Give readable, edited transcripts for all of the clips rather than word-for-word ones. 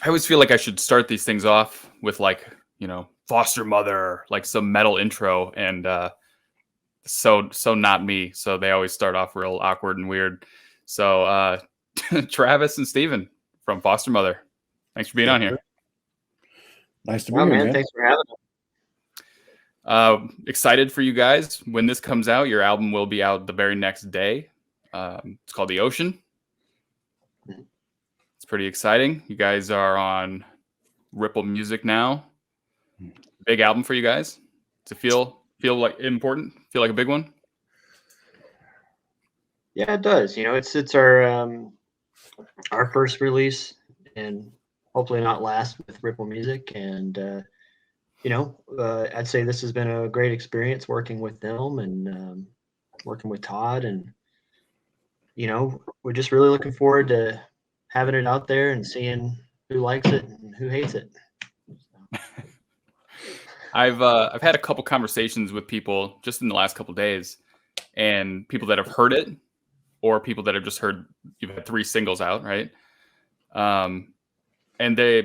I always feel like I should start these things off with like, Fostermother, like some metal intro, and so not me. So they always start off real awkward and weird. So Travis and Steven from Fostermother, thanks for being on here. Nice to be here, man. Thanks for having us. Excited for you guys. When this comes out, your album will be out the very next day. It's called The Ocean. It's pretty exciting. You guys are on Ripple Music now. Big album for you guys. To feel like important, feel like a big one. Yeah, it does. It's our first release, and hopefully not last with Ripple Music. And I'd say this has been a great experience working with them and working with Todd, and we're just really looking forward to having it out there and seeing who likes it and who hates it. I've had a couple conversations with people just in the last couple of days, and people that have heard it, or people that have just heard you've had 3 singles out, right? And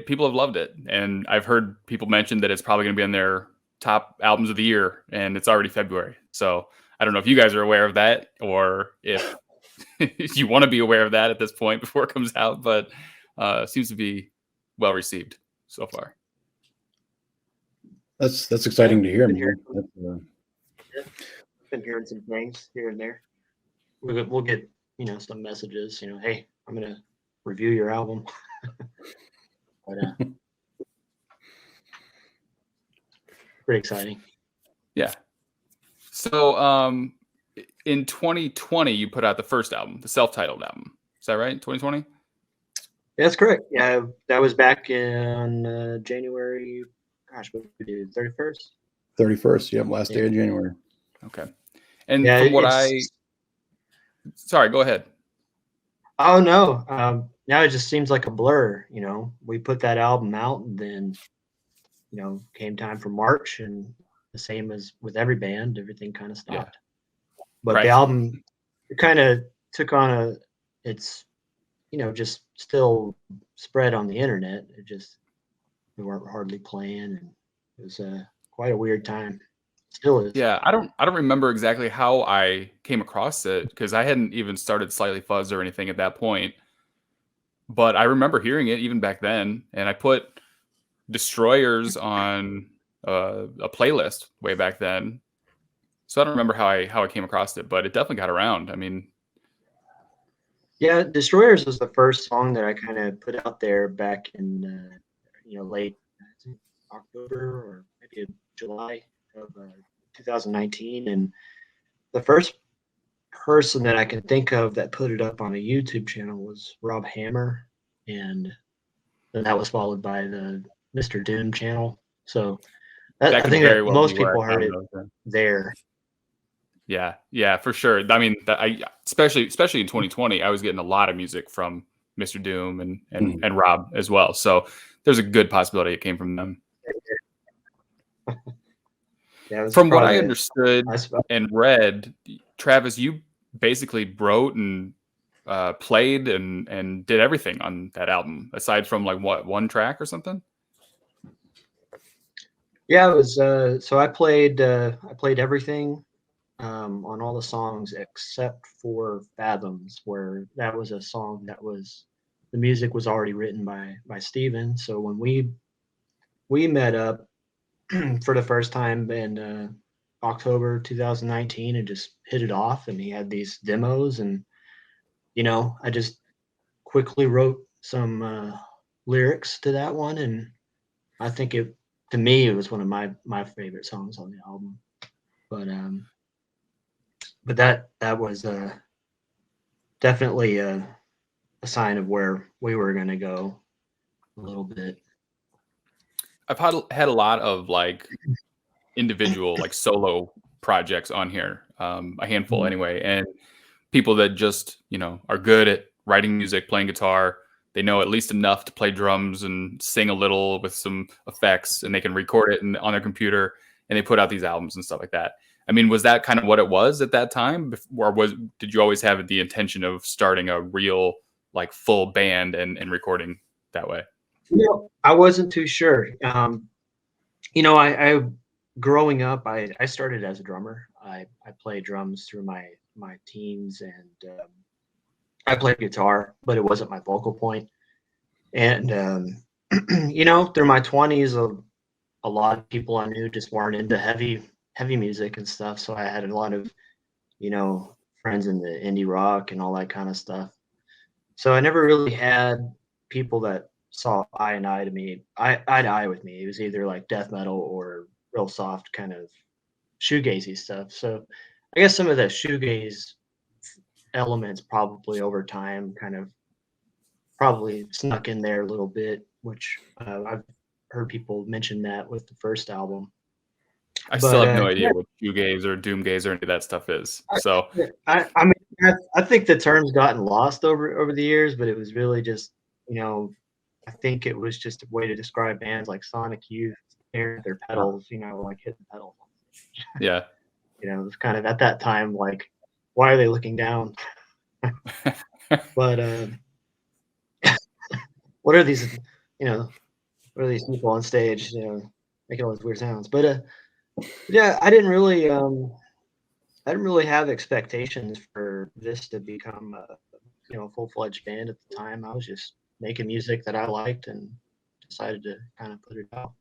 people have loved it, and I've heard people mention that it's probably going to be on their top albums of the year, and it's already February. So I don't know if you guys are aware of that, or if you want to be aware of that at this point before it comes out, but it seems to be well received so far. That's exciting to hear. Been hearing some things here and there. We'll get some messages. Hey, I'm gonna review your album. But pretty exciting. Yeah. So in 2020, you put out the first album, the Selftitled album. Is that right? 2020? That's correct. Yeah, that was back in January. Gosh, what did we do? 31st? 31st, yeah, last day of January. Okay. And from what sorry, go ahead. Oh, no. Now it just seems like a blur. We put that album out, and then, came time for March, and the same as with every band, everything kind of stopped. Yeah. But the album, it kind of took on it's, just still spread on the internet. We weren't hardly playing, and it was quite a weird time. Still is. Yeah, I don't remember exactly how I came across it, because I hadn't even started Slightly Fuzzed or anything at that point. But I remember hearing it even back then, and I put Destroyers on a playlist way back then. So I don't remember how I came across it, but it definitely got around. I mean, yeah, Destroyers was the first song that I kind of put out there back in late October or maybe July of 2019, and the first person that I can think of that put it up on a YouTube channel was Rob Hammer, and then that was followed by the Mr. Doom channel. So I think that most people heard it there. Yeah, for sure. I mean, especially in 2020, I was getting a lot of music from Mr. Doom and Rob as well. So there's a good possibility it came from them. Yeah, from what I understood and read, Travis, you basically wrote and played and did everything on that album, aside from like one track or something. Yeah, it was. So I played everything on all the songs except for Fathoms, where that was a song that the music was already written by Steven. So when we met up for the first time in October 2019 and just hit it off, and he had these demos, and I just quickly wrote some lyrics to that one, and I think to me it was one of my favorite songs on the album. But that was definitely a sign of where we were going to go a little bit. I've had a lot of like individual like solo projects on here, a handful anyway, and people that just are good at writing music, playing guitar. They know at least enough to play drums and sing a little with some effects, and they can record it on their computer, and they put out these albums and stuff like that. I mean, was that kind of what it was at that time, or did you always have the intention of starting a real like full band and recording that way? I wasn't too sure. I growing up, I started as a drummer. I played drums through my teens, and I played guitar, but it wasn't my focal point. And through my 20s, a lot of people I knew just weren't into heavy music and stuff. So I had a lot of friends in the indie rock and all that kind of stuff. So I never really had people that saw eye to eye with me. It was either like death metal or real soft kind of shoegazy stuff. So I guess some of the shoegaze elements probably over time kind of probably snuck in there a little bit, which I've heard people mention that with the first album. I still have no Yeah, idea what shoegaze or doomgaze or any of that stuff is. So I mean, I think the term's gotten lost over the years, but it was really just, I think it was just a way to describe bands like Sonic Youth staring at their pedals, like hitting pedals. yeah. It was kind of at that time like, why are they looking down? But what are these, what are these people on stage, making all these weird sounds? But yeah, I didn't really have expectations for this to become a full-fledged band at the time. I was just making music that I liked and decided to kind of put it out.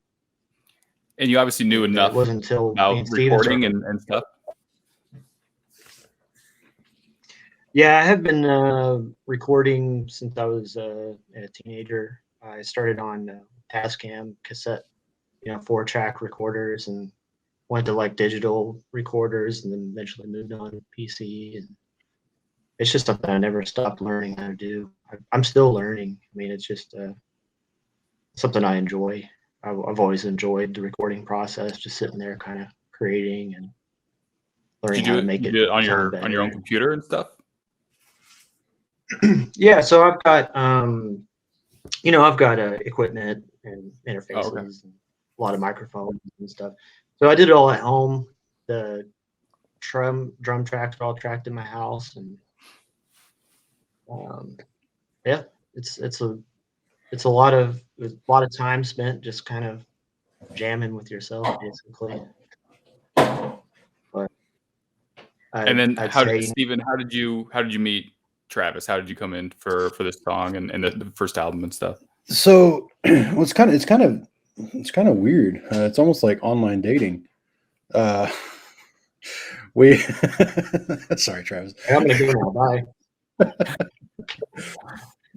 And you obviously knew And enough it wasn't until me about and Steven recording started. and stuff. Yeah, I have been recording since I was a teenager. I started on Tascam cassette, 4-track recorders, and went to like digital recorders, and then eventually moved on to PC. And it's just something I never stopped learning how to do. I'm still learning. I mean, it's just something I enjoy. I've always enjoyed the recording process, just sitting there kind of creating and learning how to make You it do it on sound your own better. computer and stuff? Yeah, so I've got I've got equipment and interfaces okay. and a lot of microphones and stuff. So I did it all at home. The drum tracks are all tracked in my house, and yeah, it's a lot of time spent just kind of jamming with yourself, basically. But And then I'd say Steven, how did you meet Travis? How did you come in for this song and the first album and stuff? So well, it's kind of weird. It's almost like online dating. We sorry, Travis. I'm gonna go now. Bye.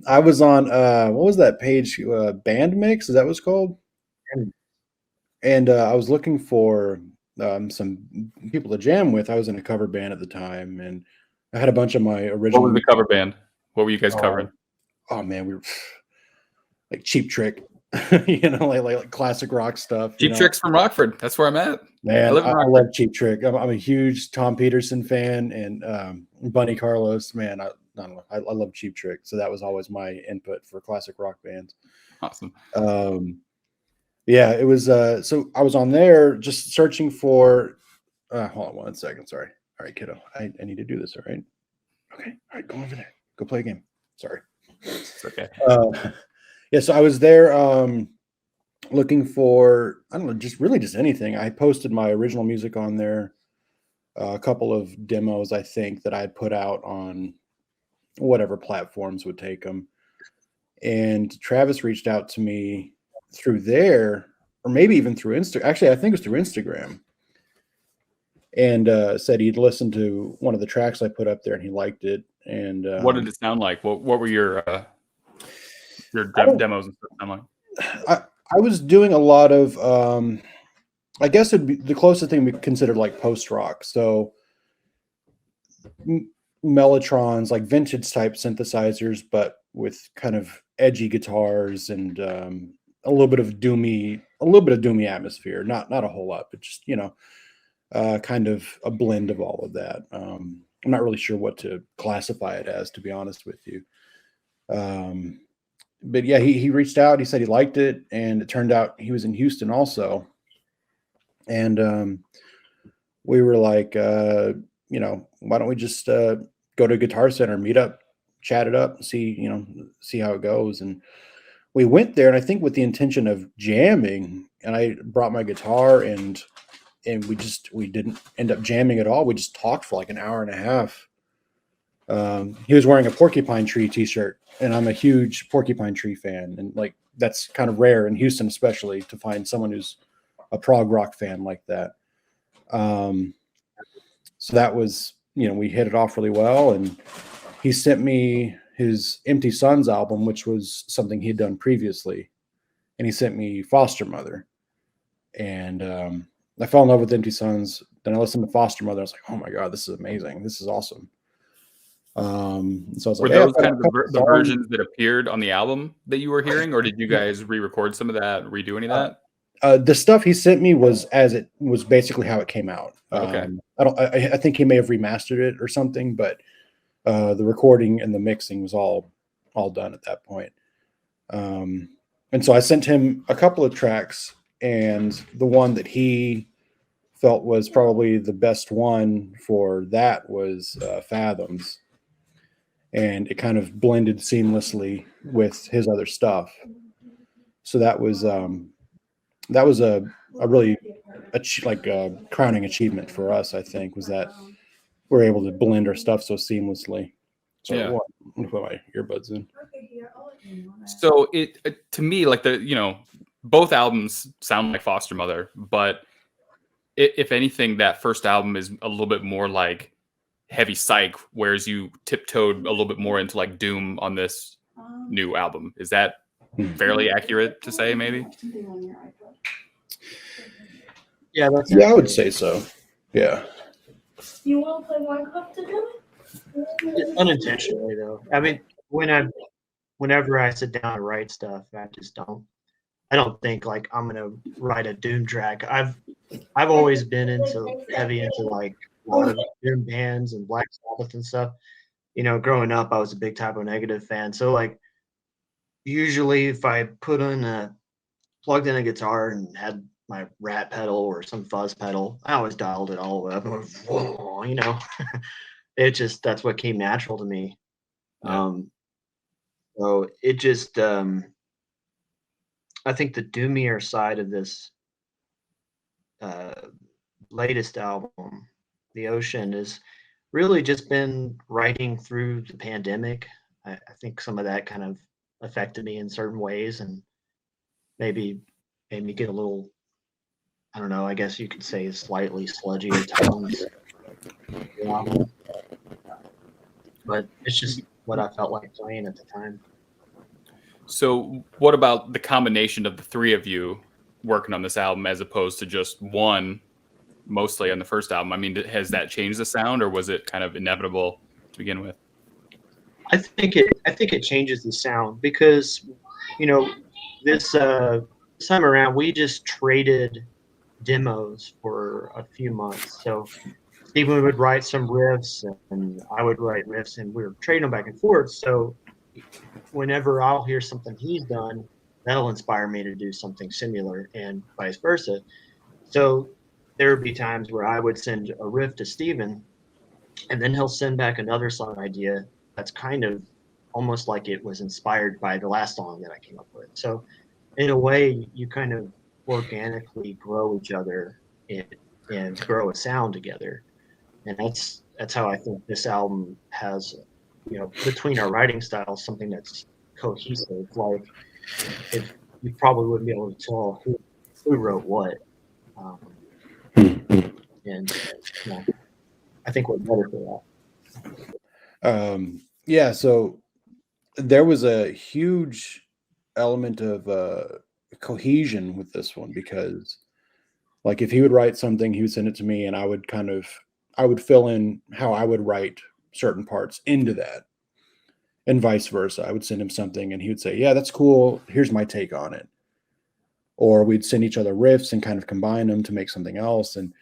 I was on what was that page? Band Mix, is that what it's called? And I was looking for some people to jam with. I was in a cover band at the time, and I had a bunch of my original. What was the cover band? What were you guys covering? Oh man, we were like Cheap Trick, like classic rock stuff. Cheap Trick's from Rockford. That's where I'm at. Man, I love Cheap Trick. I'm a huge Tom Peterson fan, and Bunny Carlos. Man, I don't know. I love Cheap Trick, so that was always my input for classic rock bands. Awesome. Yeah, it was. So I was on there just searching for. Hold on 1 second. Sorry. All right, kiddo. I need to do this. All right. Okay. All right. Go over there. Go play a game. Sorry. It's okay. Yeah. So I was there looking for, I don't know, just anything. I posted my original music on there. A couple of demos, I think, that I had put out on whatever platforms would take them. And Travis reached out to me through there, or maybe even through Instagram. Actually, I think it was through Instagram, and said he'd listened to one of the tracks I put up there and he liked it. And what did it sound like? What were your demos and stuff sound like? I was doing a lot of I guess it'd be the closest thing we considered like post rock. So Mellotrons, like vintage type synthesizers, but with kind of edgy guitars and a little bit of doomy atmosphere. Not a whole lot, but just kind of a blend of all of that. I'm not really sure what to classify it as, to be honest with you. But yeah, he reached out. He said he liked it, and it turned out he was in Houston also. And we were like, why don't we just go to Guitar Center, meet up, chat it up, see how it goes. And we went there, and I think with the intention of jamming, and I brought my guitar, and we didn't end up jamming at all. We just talked for like an hour and a half. He was wearing a Porcupine Tree t-shirt, and I'm a huge Porcupine Tree fan, and like that's kind of rare in Houston, especially to find someone who's a prog rock fan like that. So that was, we hit it off really well, and he sent me his Empty Suns album, which was something he'd done previously, and he sent me Fostermother, and I fell in love with Empty Suns. Then I listened to Fostermother. I was like, oh my god, this is amazing. This is awesome. So I was Were like, those kind of the versions that appeared on the album that you were hearing, or did you guys re-record some of that, redo any of that? The stuff he sent me was as it was basically how it came out. Okay. I think he may have remastered it or something, but the recording and the mixing was all done at that point. And so I sent him a couple of tracks, and the one that he felt was probably the best one for that was Fathoms. And it kind of blended seamlessly with his other stuff. So that was a really crowning achievement for us, I think, was that we're able to blend our stuff so seamlessly. So Yeah. I'm gonna put my earbuds in. So it to me, like both albums sound like Fostermother, but if anything, that first album is a little bit more like heavy psych, whereas you tiptoed a little bit more into like doom on this new album. Is that fairly accurate to say, maybe? Yeah, I would say so. Yeah. You want to play Minecraft together? Unintentionally, though. I mean, whenever I sit down and write stuff, I don't think like I'm gonna write a doom track. I've always been heavy into like a lot of doom bands and Black Sabbath and stuff. Growing up, I was a big Type O Negative fan. So like, usually if I plugged in a guitar and had my Rat pedal or some fuzz pedal, I always dialed it all the way up. That's what came natural to me. Yeah. So it just, I think the doomier side of this latest album, The Ocean, is really just been writing through the pandemic. I think some of that kind of affected me in certain ways, and maybe made me get a little, I don't know, I guess you could say slightly sludgy at times. Yeah. But it's just what I felt like playing at the time. So what about the combination of the three of you working on this album as opposed to just one mostly on the first album? I mean, has that changed the sound, or was it kind of inevitable to begin with? I think it changes the sound because, this time around we just traded demos for a few months. So Stephen would write some riffs and I would write riffs, and we were trading them back and forth. So whenever I'll hear something he's done, that'll inspire me to do something similar, and vice versa. So there would be times where I would send a riff to Stephen, and then he'll send back another song idea that's kind of almost like it was inspired by the last song that I came up with. So in a way, you kind of organically grow each other and grow a sound together. And that's how I think this album has, between our writing styles, something that's cohesive. Like, if you probably wouldn't be able to tell who wrote what. And I think we're better for that. Yeah, so there was a huge element of cohesion with this one, because like if he would write something, he would send it to me, and I would fill in how I would write certain parts into that, and vice versa. I would send him something and he would say, yeah, that's cool, here's my take on it. Or we'd send each other riffs and kind of combine them to make something else. And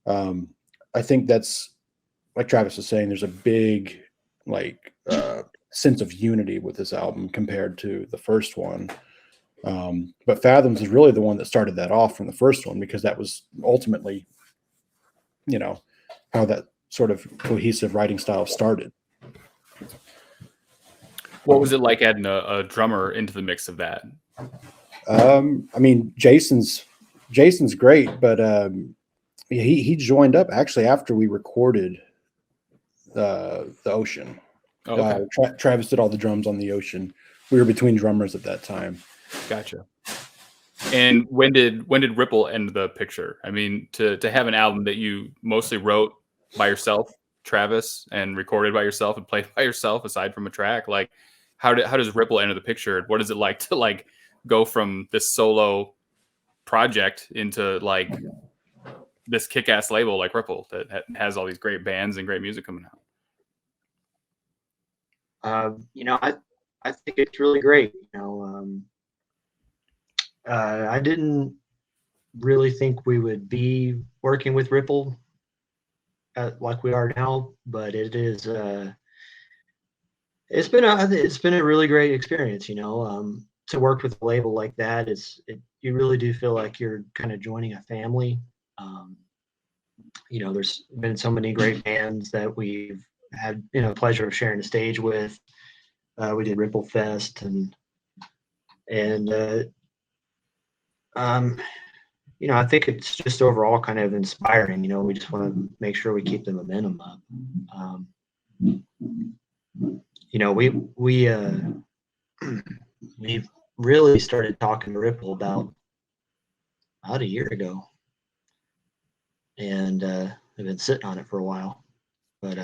I think that's, like Travis was saying, there's a big sense of unity with this album compared to the first one. But Fathoms is really the one that started that off from the first one, because that was ultimately, how that sort of cohesive writing style started. What was it like adding a drummer into the mix of that? I mean, Jason's great, but he joined up actually after we recorded the Ocean. Oh, okay. Travis did all the drums on the Ocean. We were between drummers at that time. Gotcha. And when did Ripple enter the picture? I mean, to have an album that you mostly wrote by yourself, Travis, and recorded by yourself and played by yourself, aside from a track, like how does Ripple enter the picture? What is it like to like go from this solo project into like this kick-ass label like Ripple that has all these great bands and great music coming out? You know, I think it's really great. You know, I didn't really think we would be working with Ripple like we are now, but it is. It's been a really great experience. You know, to work with a label like that you really do feel like you're kind of joining a family. You know, there's been so many great bands that we've had, you know, pleasure of sharing the stage with. We did Ripple Fest and you know, I think it's just overall kind of inspiring. You know, we just want to make sure we keep the momentum up. You know, we really started talking to Ripple about a year ago, and I've been sitting on it for a while. But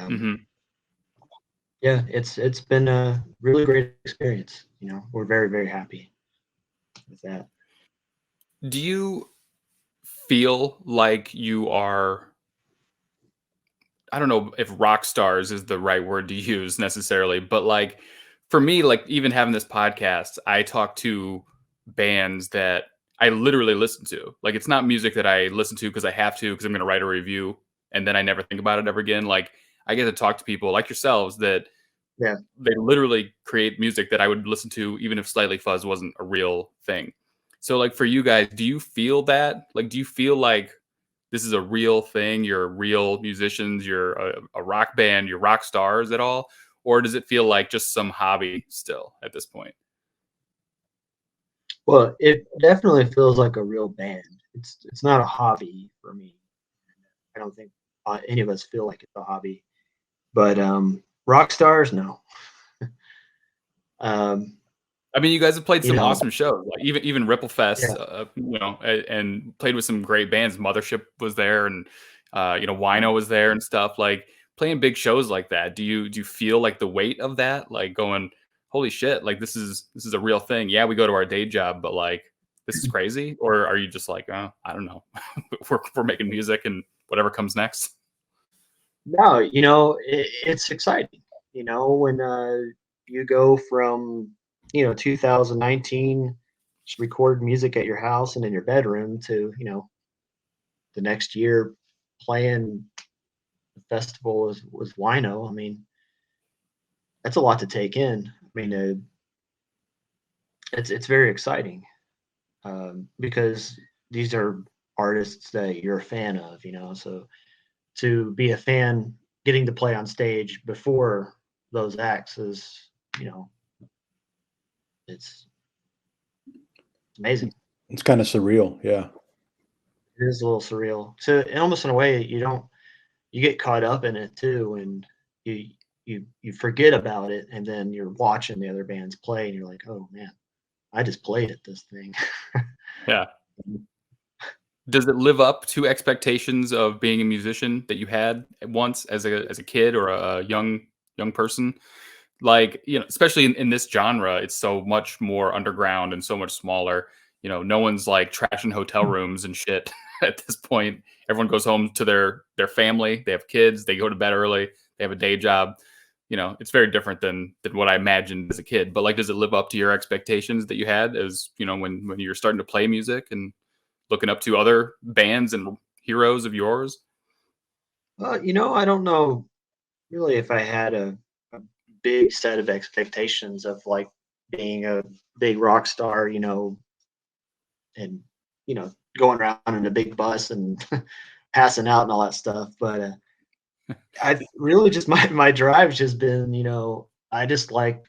yeah, it's been a really great experience. You know, we're very, very happy with that. Do you feel like you are, I don't know if rock stars is the right word to use necessarily, but like for me, like even having this podcast, I talk to bands that I literally listen to. Like it's not music that I listen to because I have to, because I'm going to write a review and then I never think about it ever again. Like I get to talk to people like yourselves that they literally create music that I would listen to even if Slightly Fuzzed wasn't a real thing. So like for you guys, do you feel that? Like, do you feel like this is a real thing? You're real musicians, you're a rock band, you're rock stars at all? Or does it feel like just some hobby still at this point? Well, it definitely feels like a real band. It's not a hobby for me. I don't think any of us feel like it's a hobby. But rock stars, no. I mean, you guys have played some You know, awesome shows, like even Ripple Fest, yeah. you know, and played with some great bands. Mothership was there, and you know, Wino was there and stuff. Like playing big shows like that. Do you feel like the weight of that? Like going, holy shit! Like this is a real thing. Yeah, we go to our day job, but like this is crazy. Or are you just like, oh, I don't know, we're making music and whatever comes next? No, you know, it's exciting. You know, when you go from, you know, 2019, just record music at your house and in your bedroom to, you know, the next year playing the festival with Wino. I mean, that's a lot to take in. I mean, it's very exciting because these are artists that you're a fan of, you know. So to be a fan, getting to play on stage before those acts is, you know, it's amazing. It's kind of surreal. Yeah. It is a little surreal. So almost in a way, you get caught up in it too, and you forget about it, and then you're watching the other bands play, and you're like, oh man, I just played at this thing. Yeah. Does it live up to expectations of being a musician that you had once as a kid or a young person? Like, you know, especially in this genre, it's so much more underground and so much smaller. You know, no one's like trashing hotel rooms and shit at this point. Everyone goes home to their family. They have kids. They go to bed early. They have a day job. You know, it's very different than what I imagined as a kid. But like, does it live up to your expectations that you had as, you know, when you're starting to play music and looking up to other bands and heroes of yours? You know, I don't know really if I had a big set of expectations of like being a big rock star, you know, and you know, going around in a big bus and passing out and all that stuff. But I've really just my drive's just been, you know, I just like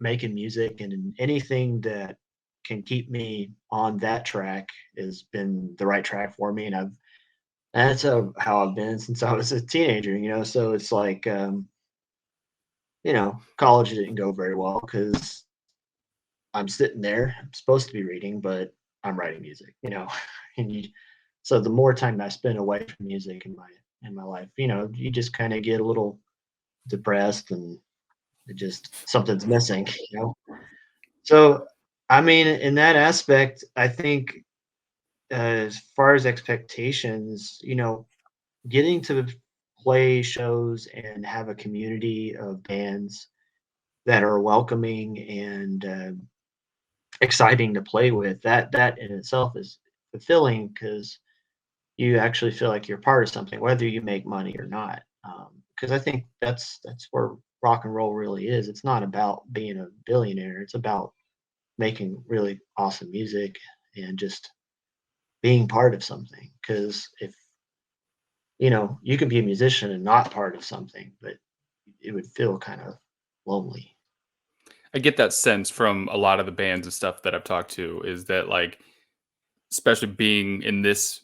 making music, and anything that can keep me on that track has been the right track for me. And that's how I've been since I was a teenager, So it's like, college didn't go very well because I'm sitting there, I'm supposed to be reading, but I'm writing music, and so the more time I spend away from music in my life, you just kind of get a little depressed, and it just something's missing, So, I mean, in that aspect, I think as far as expectations, getting to play shows and have a community of bands that are welcoming and exciting to play with, that in itself is fulfilling because you actually feel like you're part of something, whether you make money or not. Because I think that's where rock and roll really is. It's not about being a billionaire. It's about making really awesome music and just being part of something. Because if you can be a musician and not part of something, but it would feel kind of lonely. I get that sense from a lot of the bands and stuff that I've talked to, is that like, especially being in this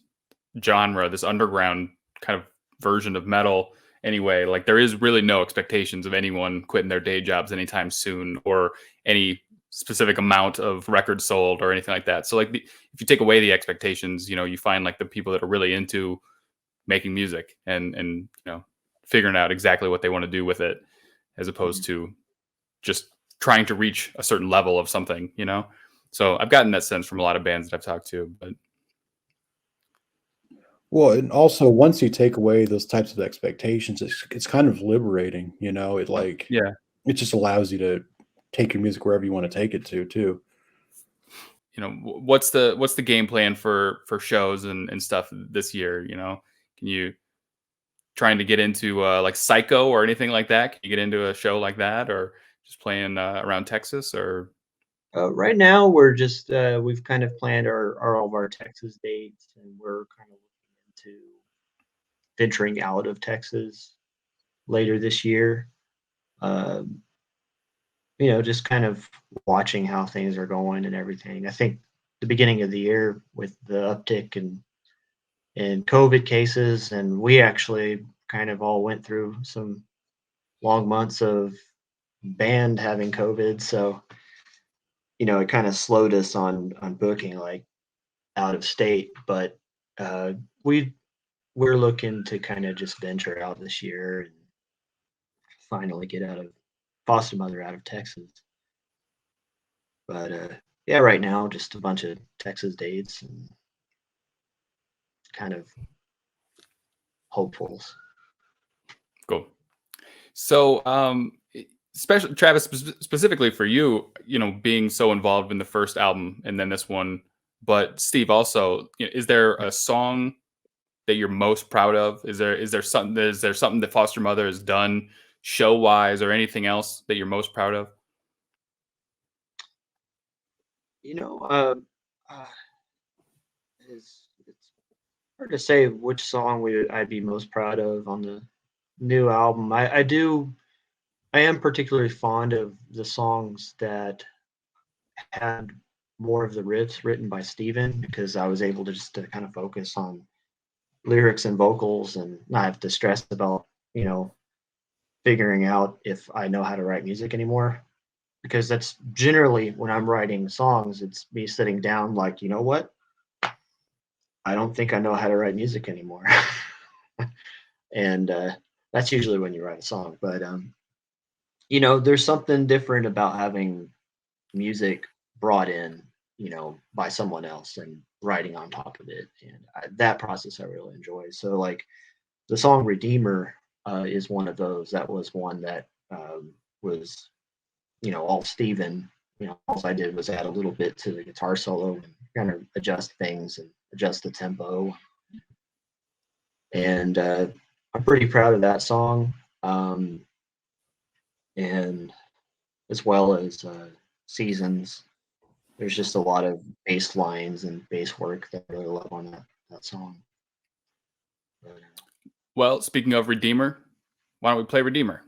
genre, this underground kind of version of metal anyway, like there is really no expectations of anyone quitting their day jobs anytime soon, or any specific amount of records sold or anything like that. So like if you take away the expectations, you find like the people that are really into making music and figuring out exactly what they want to do with it, as opposed to just trying to reach a certain level of something, So I've gotten that sense from a lot of bands that I've talked to. But Well, and also once you take away those types of expectations, it's kind of liberating, It like yeah, it just allows you to take your music wherever you want to take it to too. what's the game plan for shows and stuff this year? Can you trying to get into like Psycho or anything like that? Can you get into a show like that, or just playing around Texas? Or Right now, we're just we've kind of planned all of our Texas dates, and we're kind of looking into venturing out of Texas later this year. Um, just kind of watching how things are going and everything. I think the beginning of the year with the uptick in COVID cases, and we actually kind of all went through some long months of band having COVID, so it kind of slowed us on booking like out of state. But uh, we we're looking to kind of just venture out this year and finally get out of Fostermother out of Texas. But yeah, right now just a bunch of Texas dates and kind of hopefuls. cool. So especially Travis, specifically for you, being so involved in the first album and then this one, but Steve also, is there a song that you're most proud of? Is there something that Fostermother has done show wise or anything else that you're most proud of? You know, uh, it's hard to say which song I'd be most proud of on the new album. I am particularly fond of the songs that had more of the riffs written by Steven, because I was able to just to kind of focus on lyrics and vocals and not have to stress about, figuring out if I know how to write music anymore. Because that's generally when I'm writing songs, it's me sitting down like, you know what? I don't think I know how to write music anymore. And that's usually when you write a song. But there's something different about having music brought in, by someone else and writing on top of it. And that process I really enjoy. So like the song Redeemer is one of those. That was one that was, all Steven. All I did was add a little bit to the guitar solo and kind of adjust things and adjust the tempo. And I'm pretty proud of that song. And as well as Seasons. There's just a lot of bass lines and bass work that I really love on that song. But, Well, speaking of Redeemer, why don't we play Redeemer?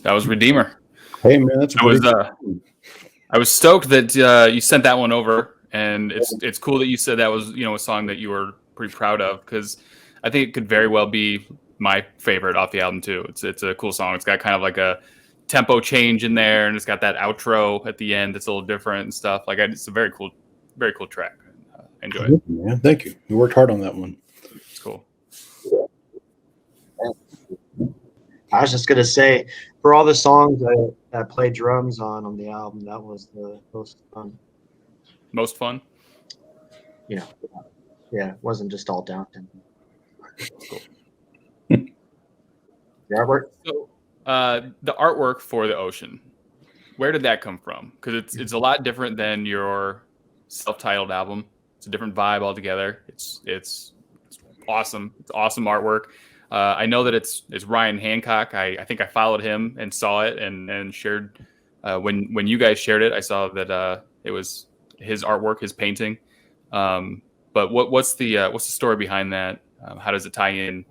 That was Redeemer. Hey man, that's I was stoked that you sent that one over, and it's cool that you said that was a song that you were pretty proud of, because I think it could very well be my favorite off the album too. It's a cool song. It's got kind of like a tempo change in there, and it's got that outro at the end that's a little different and stuff. Like it's a very cool track. Enjoy it. Man, thank you. You worked hard on that one. It's cool. I was just gonna say, for all the songs I played drums on the album, that was the most fun. Most fun? Yeah, it wasn't just all down tempo. Cool. The artwork? So, the artwork for the ocean, where did that come from? Because it's a lot different than your self-titled album. It's a different vibe altogether. It's awesome. It's awesome artwork. I know that it's Ryan Hancock. I think I followed him and saw it and shared when you guys shared it. I saw that it was his artwork, his painting. But what's the story behind that? How does it tie in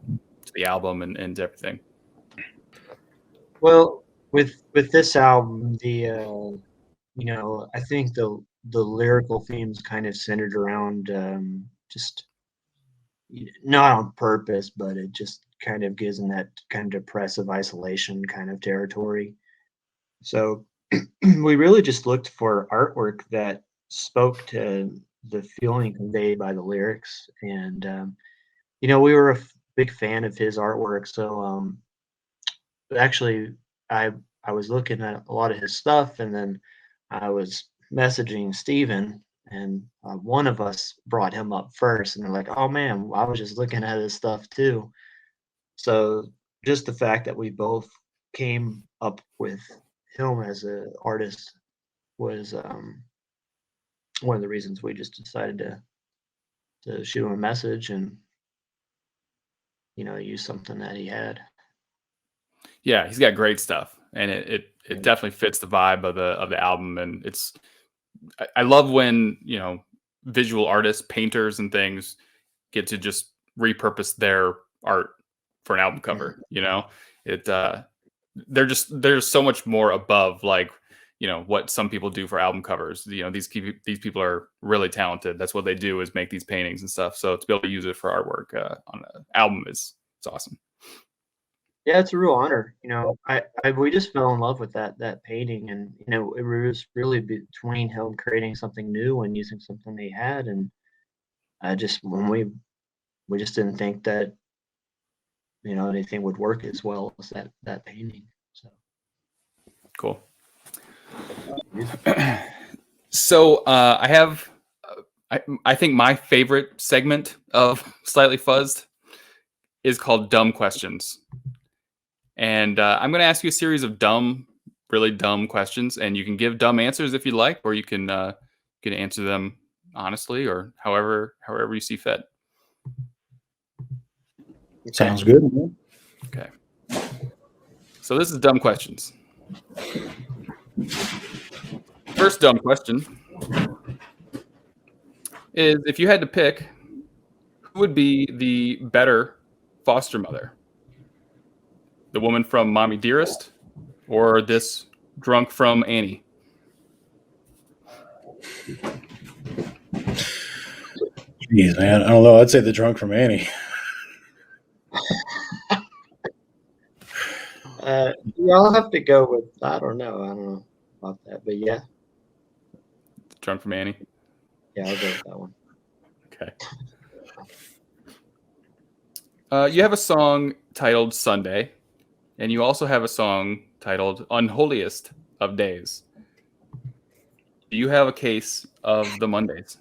to the album and everything? Well, with this album, I think the lyrical themes kind of centered around just not on purpose, but it just kind of gives in that kind of depressive isolation kind of territory. So we really just looked for artwork that spoke to the feeling conveyed by the lyrics. And, we were a big fan of his artwork. So actually, I was looking at a lot of his stuff, and then I was messaging Steven, and one of us brought him up first, and they're like, oh man, I was just looking at his stuff too. So just the fact that we both came up with him as an artist was one of the reasons we just decided to shoot him a message and use something that he had. Yeah, he's got great stuff, and it definitely fits the vibe of the album. And I love when visual artists, painters, and things get to just repurpose their art for an album cover. They're so much more above what some people do for album covers. These people are really talented. That's what they do, is make these paintings and stuff. So to be able to use it for artwork on an album it's awesome. Yeah, it's a real honor. We just fell in love with that painting, and it was really between him creating something new and using something they had, and when we just didn't think that anything would work as well as that painting. So cool. So I have I think my favorite segment of Slightly Fuzzed is called Dumb Questions. And I'm going to ask you a series of really dumb questions, and you can give dumb answers if you like, or you can answer them honestly, or however you see fit. Sounds good, man. Okay. So this is dumb questions. First dumb question is, if you had to pick, who would be the better foster mother? The woman from Mommy Dearest, or this drunk from Annie? Jeez, man, I don't know. I'd say the drunk from Annie. I'll have to go with, I don't know about that, but yeah. Drunk from Annie? Yeah, I'll go with that one. Okay. You have a song titled Sunday, and you also have a song titled Unholiest of Days. Do you have a case of the Mondays?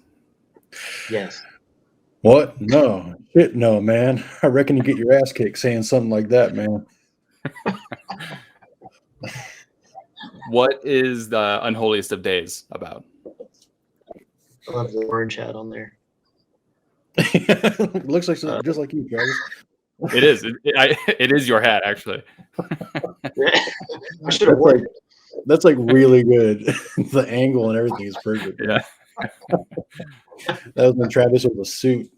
Yes. What? No. Shit, no, man. I reckon you get your ass kicked saying something like that, man. What is the Unholiest of Days about? I love the orange hat on there. Looks like something just like you, Travis. It is. It is your hat, actually. I should have worn it. That's like really good. The angle and everything is perfect. Yeah. That was when Travis was a suit.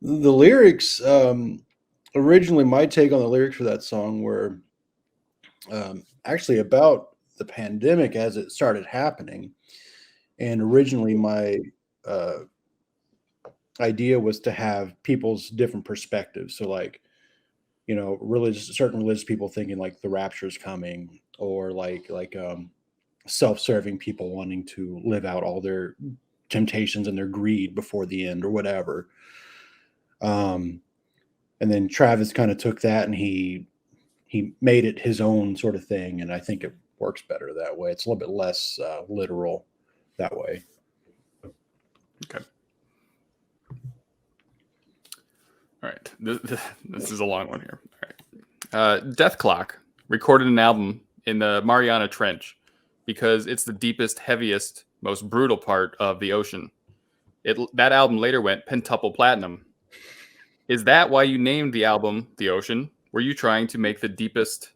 The the lyrics, originally my take on the lyrics for that song were actually about the pandemic as it started happening. And originally my idea was to have people's different perspectives. So like, you know, certain religious people thinking like the rapture is coming, or like self-serving people wanting to live out all their temptations and their greed before the end or whatever. And then Travis kind of took that and he made it his own sort of thing, and I think it works better that way. It's a little bit less literal that way. Okay. All right. This is a long one here. All right. Death Clock recorded an album in the Mariana Trench because it's the deepest, heaviest, most brutal part of the ocean. That album later went pentuple platinum. Is that why you named the album The Ocean? Were you trying to make the deepest,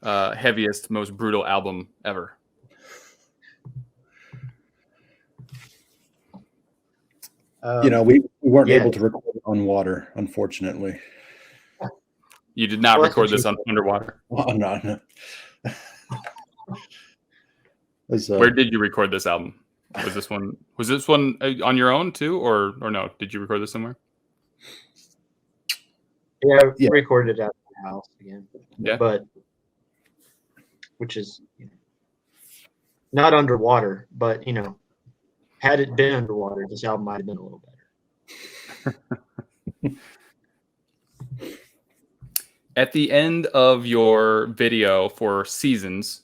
heaviest, most brutal album ever? You know, we weren't able to record it on water, unfortunately. You did not record this on underwater? Oh, no. Where did you record this album? Was this one on your own too, or no? Did you record this somewhere? Yeah, recorded at the house again. Yeah, but which is not underwater, but you know, had it been underwater, this album might have been a little better. At the end of your video for Seasons,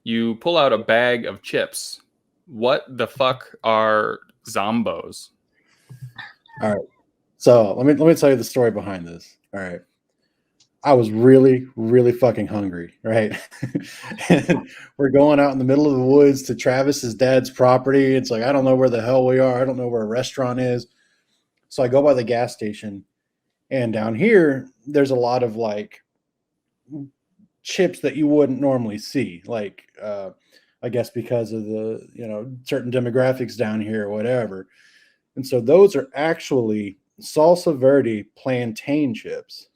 you pull out a bag of chips. What the fuck are zombos? All right. So let me tell you the story behind this. All right. I was really, really fucking hungry, right? And we're going out in the middle of the woods to Travis's dad's property. It's like, I don't know where the hell we are. I don't know where a restaurant is. So I go by the gas station, and down here, there's a lot of like chips that you wouldn't normally see. Like, I guess because of the, you know, certain demographics down here or whatever. And so those are actually salsa verde plantain chips.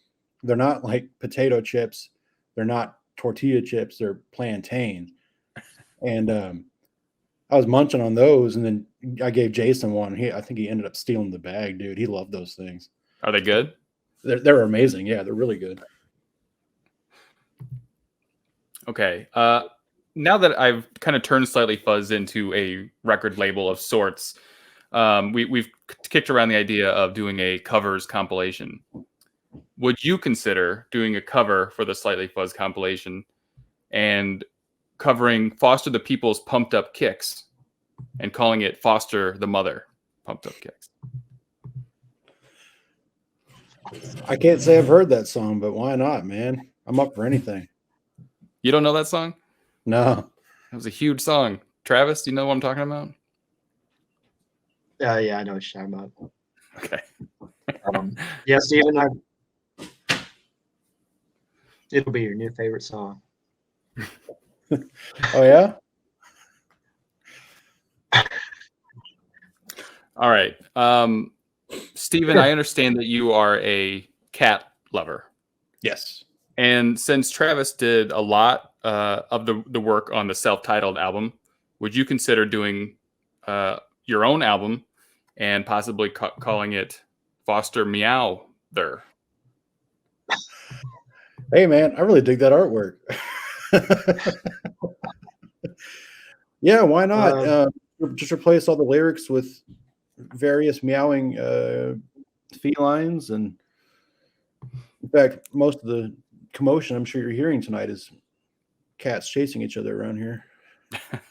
They're not like potato chips. They're not tortilla chips. They're plantain. And I was munching on those, and then I gave Jason one. I think he ended up stealing the bag, dude. He loved those things. Are they good? They're amazing. Yeah, they're really good. Okay. Now that I've kind of turned Slightly Fuzzed into a record label of sorts, we've kicked around the idea of doing a covers compilation. Would you consider doing a cover for the Slightly Fuzzed compilation and covering Foster the People's Pumped Up Kicks and calling it Foster the Mother Pumped Up Kicks? I can't say I've heard that song, but why not, man? I'm up for anything. You don't know that song? No. It was a huge song. Travis, do you know what I'm talking about? Yeah, I know what you're talking about. Okay. Yeah, Steven, it'll be your new favorite song. Oh, yeah? All right. Steven, I understand that you are a cat lover. Yes. And since Travis did a lot of the work on the Selftitled album, would you consider doing your own album and possibly calling it Foster Meow-ther? Hey, man, I really dig that artwork. Yeah, why not? Just replace all the lyrics with various meowing felines. And in fact, most of the commotion I'm sure you're hearing tonight is cats chasing each other around here.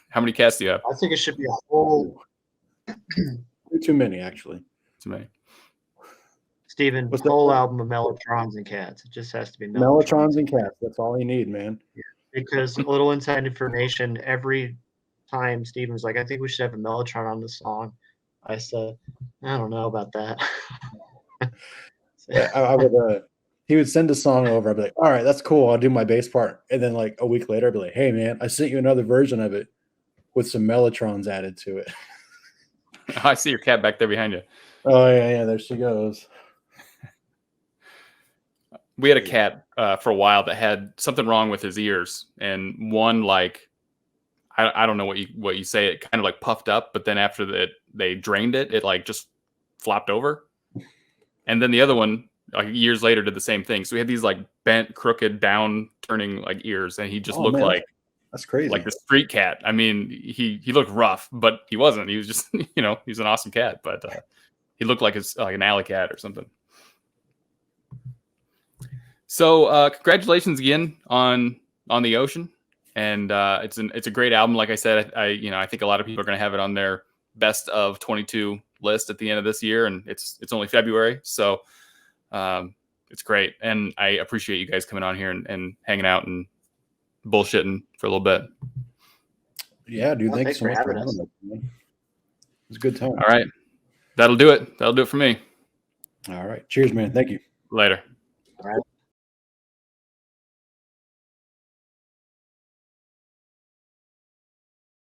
How many cats do you have? I think it should be a whole. Too many, actually. Too many. Steven, whole album of Mellotrons and Cats. It just has to be Mellotrons and Cats. That's all you need, man. Yeah. Because a little inside information, every time Steven's like, I think we should have a Mellotron on the song, I said, I don't know about that. Yeah, I would. He would send a song over. I'd be like, all right, that's cool. I'll do my bass part. And then like a week later, I'd be like, hey, man, I sent you another version of it with some Mellotrons added to it. I see your cat back there behind you. Oh, yeah, there she goes. we had a cat for a while that had something wrong with his ears, and one like I don't know what you say, it kind of like puffed up, but then after that they drained it, it like just flopped over. And then the other one, like years later, did the same thing. So we had these like bent, crooked, down turning like ears, and he just looked like that's crazy, like the street cat. I mean, he looked rough, but he wasn't. He was just he's an awesome cat, but he looked like an alley cat or something. So congratulations again on the Ocean, and it's a great album. Like I said, I think a lot of people are going to have it on their best of 22 list at the end of this year, and it's only February, so it's great. And I appreciate you guys coming on here and hanging out and bullshitting for a little bit. Yeah, dude, thanks so much for having us. It was a good time. All right, that'll do it for me. All right, cheers, man. Thank you. Later. All right.